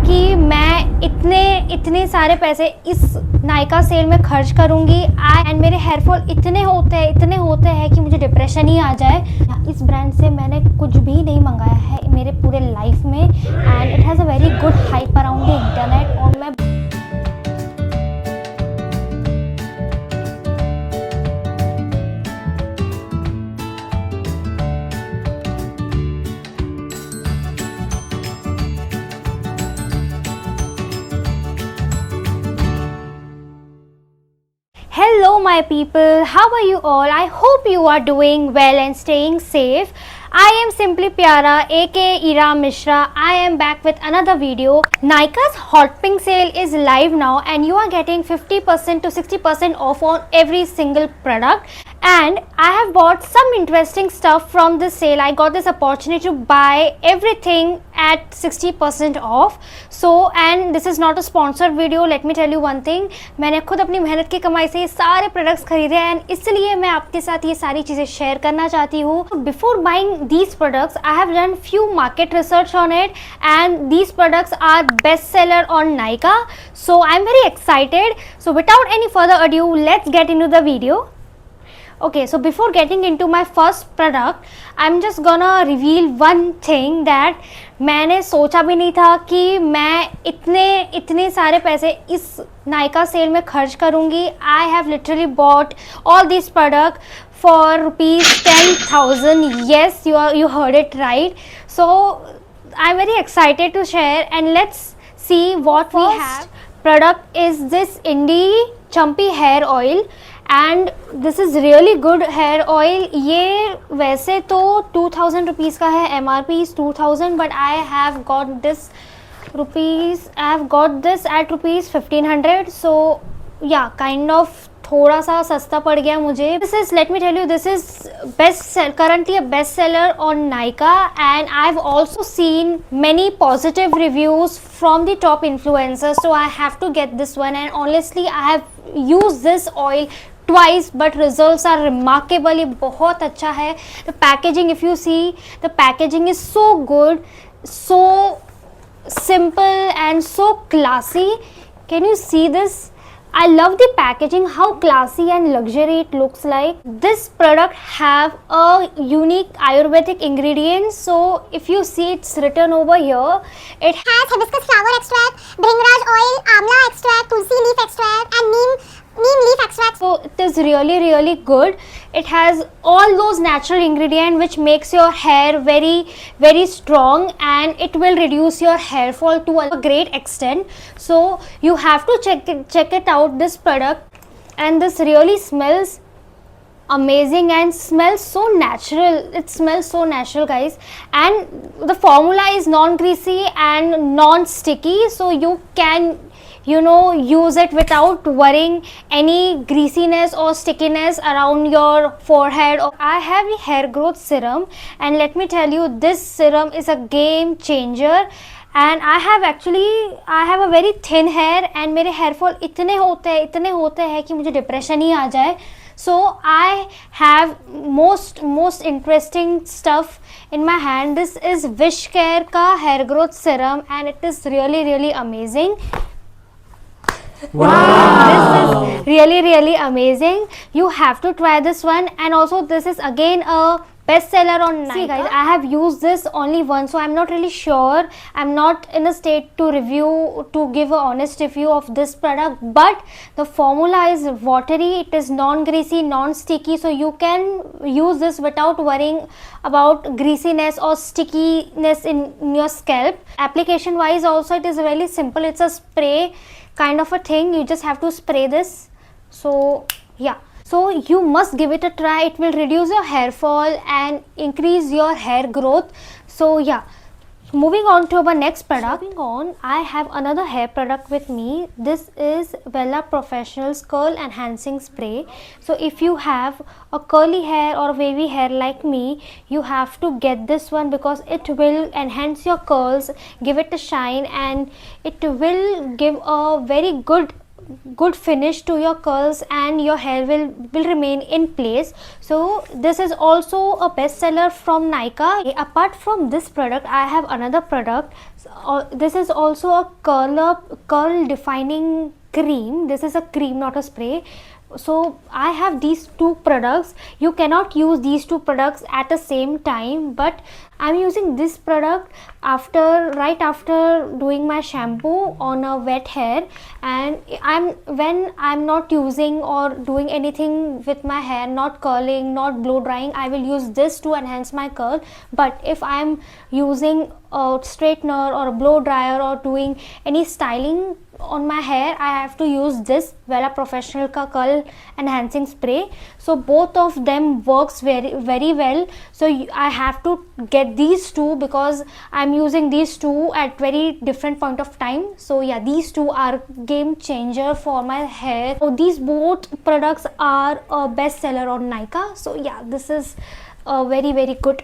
कि मैं इतने सारे पैसे इस नायका सेल में खर्च करूंगी एंड मेरे हेयर फॉल इतने होते हैं कि मुझे डिप्रेशन ही आ जाए। इस ब्रांड से मैंने कुछ भी नहीं मंगाया है मेरे पूरे लाइफ में and it has a very good hype around the internet. और मैं Hello my people, how are you all? I hope you are doing well and staying safe. I am Simply Pyara aka Ira Mishra. I am back with another video. Nykaa's Hot Pink sale is live now and you are getting 50% to 60% off on every single product. And I have bought some interesting stuff from this sale. I got this opportunity to buy everything at 60% off. So, and this is not a sponsored video. Let me tell you one thing. मैंने खुद अपनी मेहनत की कमाई से ये सारे products खरीदे हैं एंड इसलिए मैं आपके साथ ये सारी चीज़ें शेयर करना चाहती हूँ। Before buying these products, I have done few market research on it and these products are best seller on Nykaa. So I'm very excited. So without any further ado, let's get into the video. Okay, so before getting into my first product, I'm just gonna reveal one thing that मैंने सोचा भी नहीं था कि मैं इतने सारे पैसे इस नायका सेल में खर्च करूँगी। I have literally bought all these products for rupees 10,000. Yes, you heard it right. So I'm very excited to share and let's see what we have. Product is this Indie Chumpy hair oil and this is really good hair oil. ये वैसे तो 2000 rupees का है, MRP is 2000 but I have got this at rupees 1500. So yeah, kind of थोड़ा सा सस्ता पड़ गया मुझे। This is, let me tell you, this is currently a best seller on Nykaa and I've also seen many positive reviews from the top influencers, so I have to get this one and honestly I have used this oil twice but results are remarkable. ये बहुत अच्छा है। The packaging, if you see, the packaging is so good, so simple and so classy. Can you see this? I love the packaging, how classy and luxury it looks like. This product have a unique Ayurvedic ingredient. So if you see, it's written over here. It has hibiscus flower extract, bhringraj oil, amla extract, tulsi leaf extract and neem leaf extract. So it is really good. It has all those natural ingredients which makes your hair very strong and it will reduce your hair fall to a great extent. So you have to check it out, this product, and this really smells amazing and smells so natural. It smells so natural, guys, and the formula is non-greasy and non-sticky, so you can use it without worrying any greasiness or stickiness around your forehead. I have a hair growth serum and let me tell you, this serum is a game changer. And I have a very thin hair and मेरे hair fall इतने होते हैं कि मुझे depression ही आ जाए. So I have most interesting stuff in my hand. This is Wishcare का hair growth serum and it is really amazing. Wow. This is really amazing. You have to try this one. And also this is again a bestseller on Nykaa. See guys, I have used this only once, so I'm not really sure. I'm not in a state to give a honest review of this product, but the formula is watery, it is non-greasy, non-sticky, so you can use this without worrying about greasiness or stickiness in your scalp. Application wise also it is really simple. It's a spray kind of a thing. You just have to spray this. So yeah, so you must give it a try. It will reduce your hair fall and increase your hair growth. So yeah, moving on to our next product. Moving on, I have another hair product with me. This is Wella Professional's Curl Enhancing Spray. So if you have a curly hair or wavy hair like me, you have to get this one because it will enhance your curls, give it a shine, and it will give a very good good finish to your curls and your hair will remain in place. So this is also a best seller from Nykaa. Apart from this product, I have another product. This is also a curl defining cream. This is a cream, not a spray. So I have these two products. You cannot use these two products at the same time, but I'm using this product right after doing my shampoo on a wet hair, and when I'm not using or doing anything with my hair, not curling, not blow drying, I will use this to enhance my curl. But if I'm using a straightener or a blow dryer or doing any styling on my hair, I have to use this Wella Professional ka curl enhancing spray. So both of them works very well. So I have to get these two because I'm using these two at very different point of time. So yeah, these two are game changer for my hair. So these both products are a best seller on Nykaa. So yeah, this is a very good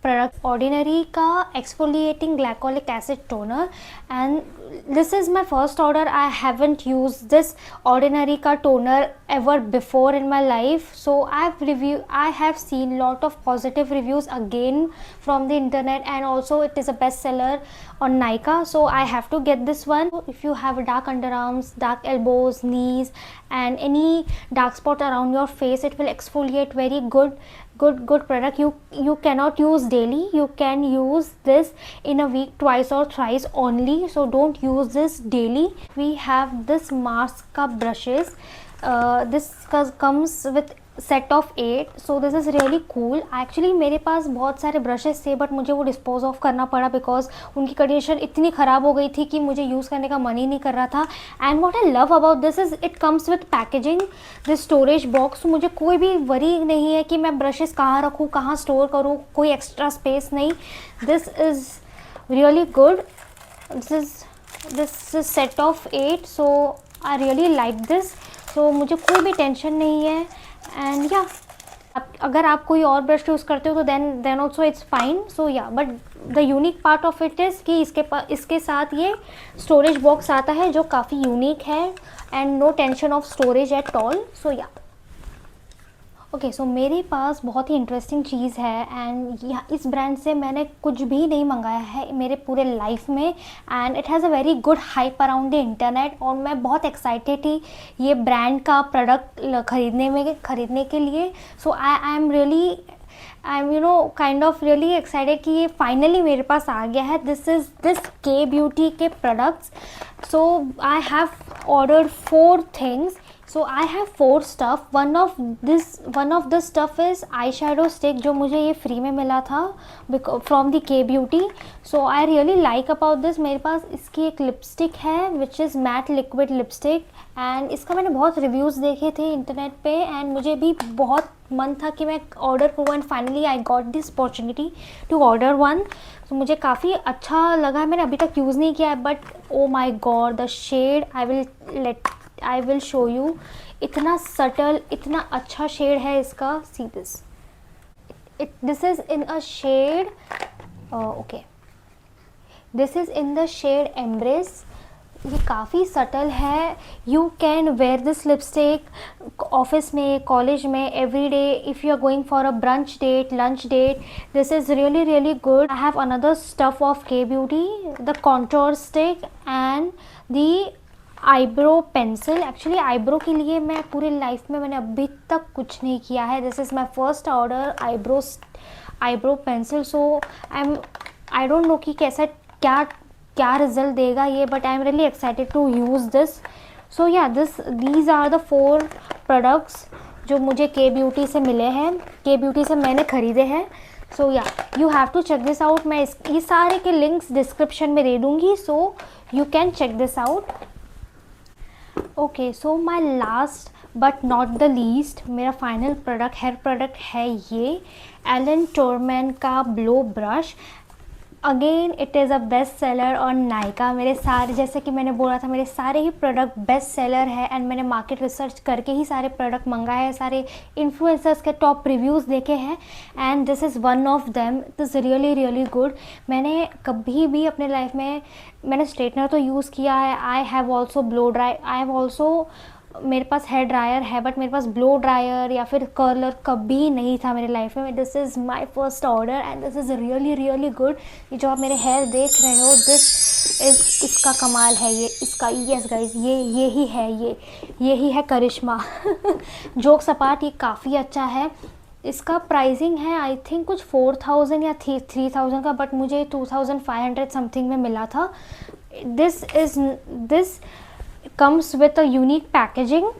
product. Ordinary का exfoliating glycolic acid toner, and this is my first order. I haven't used this Ordinary का toner ever before in my life. So I have seen lot of positive reviews again from the internet, and also it is a best seller on Nykaa. So I have to get this one. If you have dark underarms, dark elbows, knees, and any dark spot around your face, it will exfoliate very good product. You cannot use daily. You can use this in a week twice or thrice only. So don't use this daily. We have this mask का brushes. This comes with set of 8. So this is really cool. Actually मेरे पास बहुत सारे brushes थे, but मुझे वो dispose off करना पड़ा because उनकी condition इतनी ख़राब हो गई थी कि मुझे यूज़ करने का मन ही नहीं कर रहा था. And what I love about this is it comes with packaging, this storage box. तो मुझे कोई भी worry नहीं है कि मैं brushes कहाँ रखूँ, कहाँ store करूँ, कोई extra space नहीं. This is really good. This is set of 8. So I really like this. So मुझे कोई भी टेंशन नहीं है. एंड या अगर आप कोई और ब्रश यूज़ करते हो तो देन ऑल्सो इट्स फाइन. सो या but the unique part of it is कि इसके साथ ये स्टोरेज बॉक्स आता है जो काफ़ी यूनिक है, and no tension of storage at all. So yeah okay. सो मेरे पास बहुत ही इंटरेस्टिंग चीज़ है, एंड इस ब्रांड से मैंने कुछ भी नहीं मंगाया है मेरे पूरे लाइफ में, and it has a very good hype around the internet. और मैं बहुत एक्साइटेड थी ये ब्रांड का प्रोडक्ट खरीदने के लिए. So I am kind of really excited कि ये फाइनली मेरे पास आ गया है. दिस के ब्यूटी के products. So I have ordered 4 things. So I have 4 stuff. One of the stuff is eyeshadow stick जो मुझे ये फ्री में मिला था from the K Beauty. So I really like about this. मेरे पास इसकी एक लिपस्टिक है which is matte liquid lipstick, and इसका मैंने बहुत रिव्यूज़ देखे थे इंटरनेट पे, एंड मुझे भी बहुत मन था कि मैं ऑर्डर करूँ, and finally I got this opportunity to order one. तो मुझे काफ़ी अच्छा लगा है. मैंने अभी तक यूज़ नहीं किया है, but oh my god the shade I will show you. इतना सटल, इतना अच्छा शेड है इसका. See this is in a shade okay, this is in the shade embrace. ये काफ़ी सटल है. You can wear this lipstick office में, college में, every day if you are going for a brunch date, lunch date. This is really good. I have another stuff of K beauty, the contour stick and the eyebrow pencil. Actually eyebrow के लिए मैं पूरी life में मैंने अभी तक कुछ नहीं किया है. This is my first order eyebrow pencil. So I don't know कि कैसा क्या रिजल्ट देगा ये, but I am really excited to use this. So yeah these are the 4 products जो मुझे के ब्यूटी से मिले हैं, के ब्यूटी से मैंने ख़रीदे हैं. सो या you have to check this out. मैं ये सारे के लिंक्स डिस्क्रिप्शन में दे दूँगी, so you can check this out. Okay. So my last but not the least, मेरा फाइनल हेयर प्रोडक्ट है ये एलन टोरमैन का blow brush. Again it is a best seller on Nykaa. मेरे सारे, जैसे कि मैंने बोला था, मेरे सारे ही प्रोडक्ट बेस्ट सेलर है एंड मैंने मार्केट रिसर्च करके ही सारे प्रोडक्ट मंगाए हैं, सारे इन्फ्लुएंसर्स के टॉप रिव्यूज़ देखे हैं and this is one of them. It is really really good. मैंने कभी भी अपने लाइफ में, मैंने स्ट्रेटनर तो यूज़ किया है, I have also blow dry, I have also, मेरे पास हेयर ड्रायर है बट मेरे पास ब्लो ड्रायर या फिर कर्लर कभी नहीं था मेरे लाइफ में। This is my first order and this is really really good. ये जो आप मेरे हेयर देख रहे हो, दिस इज़, इसका कमाल है ये, इसका, यस गाइस, ये ही है, ये ही है करिश्मा। जोक सपाट, ये काफ़ी अच्छा है। इसका प्राइसिंग है आई थिंक कुछ 4000 या 3000 का, बट मुझे 2500 समथिंग में मिला था। This comes with a unique packaging.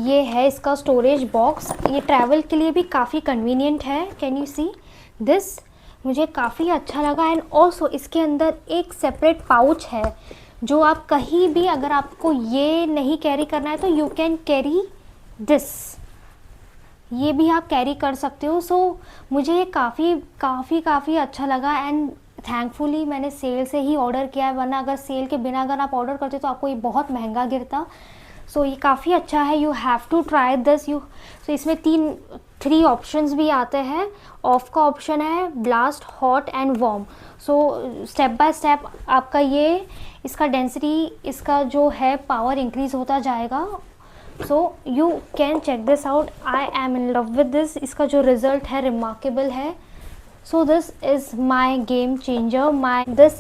ये है इसका स्टोरेज बॉक्स, ये ट्रैवल के लिए भी काफ़ी कन्वीनियंट है। कैन यू सी दिस, मुझे काफ़ी अच्छा लगा। एंड ऑल्सो इसके अंदर एक सेपरेट पाउच है जो आप कहीं भी, अगर आपको ये नहीं कैरी करना है तो यू कैन कैरी दिस, ये भी आप कैरी कर सकते हो। सो मुझे ये काफ़ी अच्छा लगा एंड थैंकफुली मैंने सेल से ही ऑर्डर किया है, वरना अगर सेल के बिना अगर आप ऑर्डर करते तो आपको ये बहुत महंगा गिरता। सो ये काफ़ी अच्छा है, you have to try this. So इसमें 3 ऑप्शंस भी आते हैं। ऑफ का ऑप्शन है, blast, hot and warm. So step by step आपका ये, इसका डेंसिटी, इसका जो है पावर इंक्रीज़ होता जाएगा। So you can check this out, I am in love with this. इसका जो रिज़ल्ट है रिमार्केबल है। So this is my game changer, this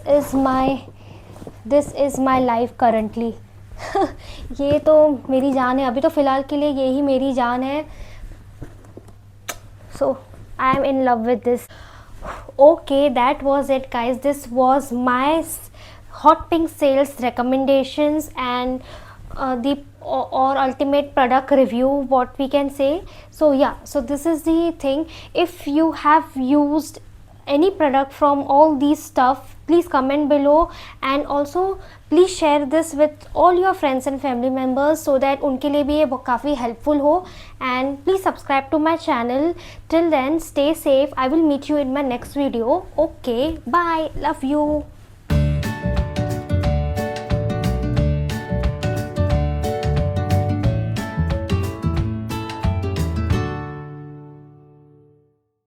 is my life currently। ये तो मेरी जान है, अभी तो फ़िलहाल के लिए यही मेरी जान है। So I am in love with this। Okay, that was it guys, this was my hot pink sales recommendations and the or ultimate product review, what we can say. So yeah, so this is the thing. If you have used any product from all these stuff, please comment below and also please share this with all your friends and family members so that उनके लिए भी ये काफ़ी helpful हो। and please subscribe to my channel। till then stay safe, I will meet you in my next video। okay, bye, love you।